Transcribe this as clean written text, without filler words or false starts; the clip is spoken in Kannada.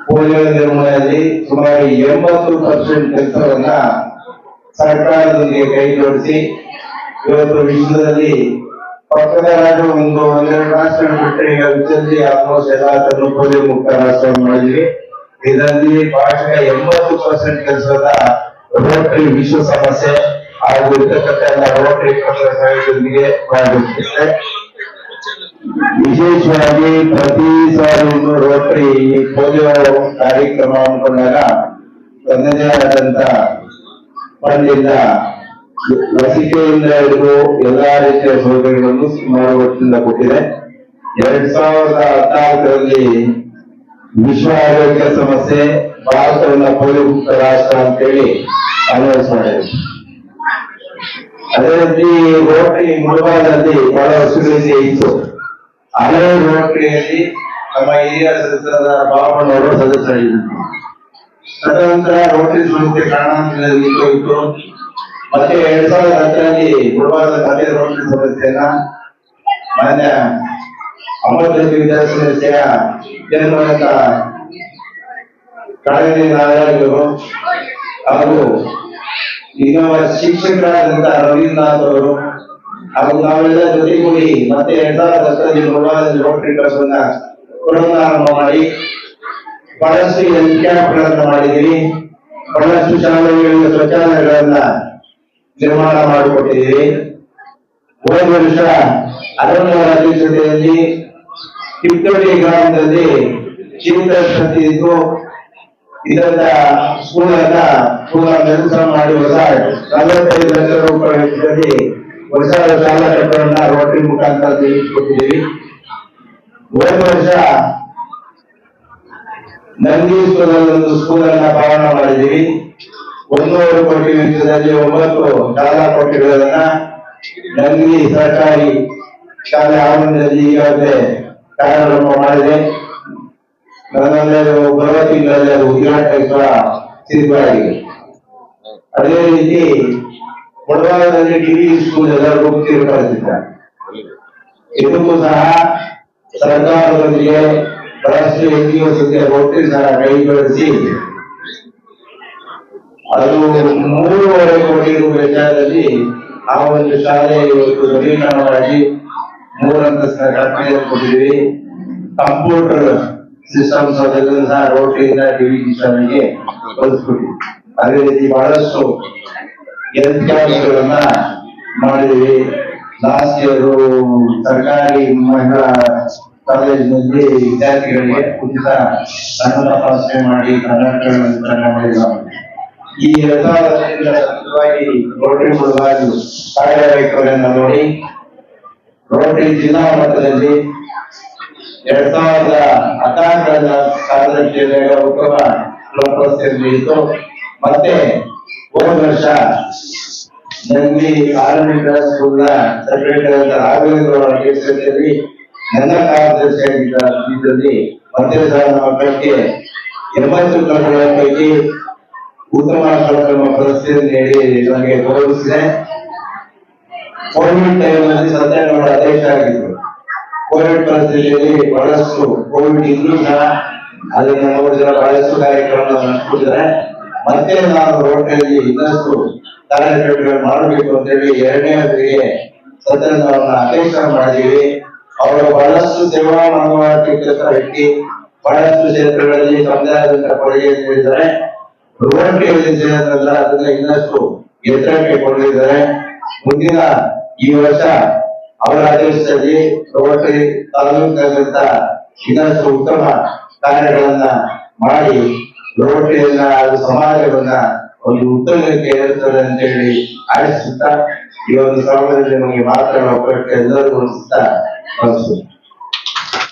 ಪೋಲಿಯೋ ನಿರ್ಮೂಲನೆಯಲ್ಲಿ ಸುಮಾರು 80% ಕೆಲಸವನ್ನ ಸರ್ಕಾರದೊಂದಿಗೆ ಕೈ ಜೋಡಿಸಿ ಇವತ್ತು ವಿಶ್ವದಲ್ಲಿ ಪಕ್ಕದ ರಾಜ್ಯ ಒಂದೆರಡು ರಾಷ್ಟ್ರ ಬಿಟ್ಟರೆ ಈಗ ವಿಶ್ವದಲ್ಲಿ ಆಲ್ಮೋಸ್ಟ್ ಎಲ್ಲಾದ್ರೂ ಪೋಲಿಯೋ ಮುಕ್ತ ರಾಷ್ಟ್ರ ಮಾಡಿದ್ವಿ. ಇದರಲ್ಲಿ ಭಾಷಣ 80% ಕೆಲಸದ ರೋಟರಿ ವಿಶ್ವ ಸಮಸ್ಯೆ ಹಾಗೂ ಇರ್ತಕ್ಕಂಥ ಎಲ್ಲ ರೋಟರಿ ಸಹಾಯದೊಂದಿಗೆ ಮಾಡಿರುತ್ತದೆ. ವಿಶೇಷವಾಗಿ ಪ್ರತಿ ಸಾರಿಗೂ ರೋಟರಿ ಪೋಲಿಯೋ ಕಾರ್ಯಕ್ರಮ ಹಮ್ಮಿಕೊಂಡಾಗ ತನ್ನದೇ ಆದಂತ ಫಂಡಿಂದ ಲಸಿಕೆಯಿಂದ ಹಿಡಿದು ಎಲ್ಲಾ ರೀತಿಯ ಸೌಕರ್ಯಗಳನ್ನು ಸುಮಾರು ವರ್ಷದಿಂದ ಕೊಟ್ಟಿದೆ. 2014ರಲ್ಲಿ ವಿಶ್ವ ಆರೋಗ್ಯ ಸಂಸ್ಥೆ ಭಾರತವನ್ನ ಪೋಲಿಯೋ ಮುಕ್ತ ರಾಷ್ಟ್ರ ಅಂತೇಳಿ ಅನೌನ್ಸ್ ಮಾಡಿದೆ. ಅದೇ ರೀತಿ ರೋಟರಿ ಮುಳಬಾಗದಲ್ಲಿ ಬಹಳ ವರ್ಷಗಳಿಂದ ಇತ್ತು. ಹಳೆ ರೋಟರಿಯಲ್ಲಿ ನಮ್ಮ ಹಿರಿಯ ಸದಸ್ಯರಾದ ಬಾಬಣ್ಣವರು ಸದಸ್ಯರಾಗಿದ್ದರು. ತದನಂತರ ರೋಟರಿ ಸಂಸ್ಥೆ ಕಾರಣಾಂತರದಲ್ಲಿ ಇತ್ತು. ಮತ್ತೆ 2010ರಲ್ಲಿ ಮುಳಬಾಗದ ಅದೇ ರೋಟರಿ ಸದಸ್ಯನ ಮಾನ್ಯ ಅಮರಜ್ಯೋತಿ ವಿದ್ಯಾಸಂಸ್ಥೆಯ ಚೇರ್ಮನ್ ಕಳಗಲಿ ನಾರಾಯಣರು ಹಾಗೂ ಇನ್ನೊಬ್ಬ ಶಿಕ್ಷಕರಾದಂತ ರವೀಂದ್ರನಾಥ್ ಅವರು ಹಾಗೂ ನಾವೆಲ್ಲ ಜೊತೆಗೂಡಿ ಮತ್ತೆ 2010ರಲ್ಲಿ ಮುಳಬಾಗದಲ್ಲಿ ರೋಟರಿ ಕ್ಲಬ್ನ ಪುನರಾರಂಭ ಮಾಡಿ ಬಹಳಷ್ಟು ಹೆಲ್ತ್ ಕ್ಯಾಂಪ್ಗಳನ್ನು ಮಾಡಿದ್ದೀವಿ. ಬಹಳಷ್ಟು ಶಾಲೆಗಳಿಗೆ ಶೌಚಾಲಯಗಳನ್ನ ನಿರ್ಮಾಣ ಮಾಡಿಕೊಟ್ಟಿದ್ದೀವಿ. ಹೋದ ವರ್ಷ ಅರಣ್ಯವರ ಅಧ್ಯಕ್ಷತೆಯಲ್ಲಿ ಕಿತ್ತೋಡಿ ಗ್ರಾಮದಲ್ಲಿ ಶಿಬಿರ ಇದ್ದು ಇದನ್ನ ಸ್ಕೂಲನ್ನ ಕೆಲಸ ಮಾಡಿ ಹೊಸ 45 ಲಕ್ಷ ರೂಪಾಯಿ ವೆಚ್ಚದಲ್ಲಿ ಹೊಸ ಶಾಲಾ ಕಟ್ಟಡವನ್ನ ರೋಟರಿ ಮುಖಾಂತರ ನಿರ್ಮಿಸಿಕೊಟ್ಟಿದ್ದೀವಿ. ಹೋದ ವರ್ಷ ನಂದೀಶ್ವರದಲ್ಲಿ ಒಂದು ಸ್ಕೂಲನ್ನ ಪ್ರಾರಂಭ ಮಾಡಿದ್ದೀವಿ. 100 ಕೋಟಿ ವೆಚ್ಚದಲ್ಲಿ 9 ಶಾಲಾ ಕೊಠಡಿಗಳನ್ನ ನಂದಿ ಸರ್ಕಾರಿ ಶಾಲೆ ಆವರಣದಲ್ಲಿ ಈಗಾಗಲೇ ಕಾರ್ಯಾರಂಭ ಮಾಡಿದೆ. ಬರುವ ತಿಂಗಳಲ್ಲಿ ಅದು ಉದ್ಘಾಟನೆ ಸಿದ್ಧವಾಗಿದೆ. ಅದೇ ರೀತಿ ಮುಳಬಾಗದಲ್ಲಿ ಡಿವಿ ಸ್ಕೂಲ್ ಎಲ್ಲರಿಗೂ ತೀರ್ಮಾನಿಸಿದ್ದಾರೆ. ಇದಕ್ಕೂ ಸಹ ಸರ್ಕಾರದೊಂದಿಗೆ ಬಹಳಷ್ಟು NGO ಜೊತೆ ರೋಟರಿ ಸಹ ಕೈ ಜೋಡಿಸಿ ಅದು 3.5 ಕೋಟಿ ವೆಚ್ಚದಲ್ಲಿ ಆ ಒಂದು ಶಾಲೆ ಇವತ್ತು ನವೀಕರಣ ಮಾಡಿ 3 ಅಂತಸ್ತಿನ ಕಟ್ಟಡ ಕೊಟ್ಟಿದ್ದೀವಿ. ಕಂಪ್ಯೂಟರ್ ಸಿಸ್ಟಮ್ಸ್ ಅದೆಲ್ಲ ಸಹ ರೋಟರಿಯಿಂದ ಡಿವಿ ಶಾಲೆಗೆ ಕಲಿಸ್ಕೊಟ್ಟಿದ್ದೀವಿ. ಅದೇ ರೀತಿ ಬಹಳಷ್ಟು ಹೆಲ್ತ್ ಕ್ಯಾಂಪ್ಗಳನ್ನ ಮಾಡಿದ್ದೀವಿ. ಲಾಸ್ಟ್ ಇಯರ್ ಸರ್ಕಾರಿ ಮಹಿಳಾ ಕಾಲೇಜಿನಲ್ಲಿ ವಿದ್ಯಾರ್ಥಿಗಳಿಗೆ ಉಚಿತ ಅನ್ನ ತಪಾಸಣೆ ಮಾಡಿ ಕರ್ನಾಟಕಗಳನ್ನು ವಿತರಣೆ ಮಾಡಿದ್ದಾರೆ. ಈ 2015ರಲ್ಲಿ ರೋಟರಿ ಮುಳಬಾಗಿಲು ಕಾರ್ಯವೈಖರಿಯನ್ನು ನೋಡಿ ರೋಟರಿ ಜಿಲ್ಲಾ ಮಟ್ಟದಲ್ಲಿ 2016ರ ಸಾಧನೆಯ ಉತ್ತಮ ಪ್ರಶಸ್ತಿ ಇತ್ತು. ಮತ್ತೆ ಹೋದ ವರ್ಷ ನಂದಿ ಆರಂಭಿಕ ಸ್ಕೂಲ್ನ ಸೆಕ್ರೆಟರಿ ರಾಘವೇಂದ್ರ ಅವರ ನೇತೃತ್ವದಲ್ಲಿ ನನ್ನ ಕಾರ್ಯದರ್ಶಿಯಾಗಿದ್ದಲ್ಲಿ ಮತ್ತೆ ಸಹ ಮಕ್ಕಳಿಗೆ 80 ಕಳೆಗಳ ಪೈಕಿ ಉತ್ತಮ ಕಳೆಗಳ ಪ್ರಶಸ್ತಿಯನ್ನು ನೀಡಿ ನಮಗೆ ಗೌರವಿಸಿದೆ. ಕೋವಿಡ್ ಟೈಮ್ನಲ್ಲಿ ಸತ್ಯನಗೌಡ ಅಧ್ಯಕ್ಷರಾಗಿದ್ದರು. ಕೋವಿಡ್ ಪರಿಸ್ಥಿತಿಯಲ್ಲಿ ಬಹಳಷ್ಟು ಕೋವಿಡ್ ಇದ್ರೂ ಸಹ ಅದನ್ನ ನೋಡಿದ ಬಹಳಷ್ಟು ಕಾರ್ಯಕ್ರಮಗಳನ್ನು ನಡೆಸಿದ್ದಾರೆ. ಮತ್ತೆ ನಾವು ರೋಟರಿಯಲ್ಲಿ ಇನ್ನಷ್ಟು ಕಾರ್ಯಕ್ರಮಗಳು ಮಾಡಬೇಕು ಅಂತ ಹೇಳಿ 2ನೇ ಅವಧಿಗೆ ಸತ್ಯನಗೌಡರನ್ನ ಅಧ್ಯಕ್ಷ ಮಾಡಿದ್ದೀವಿ. ಅವರು ಬಹಳಷ್ಟು ಸೇವಾ ಮನೋಭಾವಕ್ಕೆ ಕೆಲಸ ವ್ಯಕ್ತಿ, ಬಹಳಷ್ಟು ಕ್ಷೇತ್ರಗಳಲ್ಲಿ ತಮ್ಮದೇ ಆದಂತಹ ಕೊಡುಗೆ ನೀಡಿದ್ದಾರೆ. ರೋಟರಿಯಲ್ಲಿ ಸೇರಿದ್ರಲ್ಲ ಅದನ್ನ ಇನ್ನಷ್ಟು ಎತ್ತರಕ್ಕೆ ಕೊಂಡಿದ್ದಾರೆ. ಮುಂದಿನ ಈ ವರ್ಷ ಅವರ ಅಧ್ಯಕ್ಷತೆಯಲ್ಲಿ ರೋಟರಿ ತಾಲೂಕಿನಾದ್ಯಂತ ಇನ್ನಷ್ಟು ಉತ್ತಮ ಕಾರ್ಯಗಳನ್ನ ಮಾಡಿ ರೋಟರಿಯನ್ನ ಅದು ಸಮಾಜವನ್ನ ಒಂದು ಉತ್ತಮಕ್ಕೆ ಏರುತ್ತದೆ ಅಂತ ಹೇಳಿ ಆಶಿಸುತ್ತಾ ಈ ಒಂದು ಸಮಾಜದಲ್ಲಿ ನಮಗೆ ಮಾತನಾಡುವ ಅವಕಾಶ ಎಲ್ಲರಿಗೂ ಅನಿಸುತ್ತಾ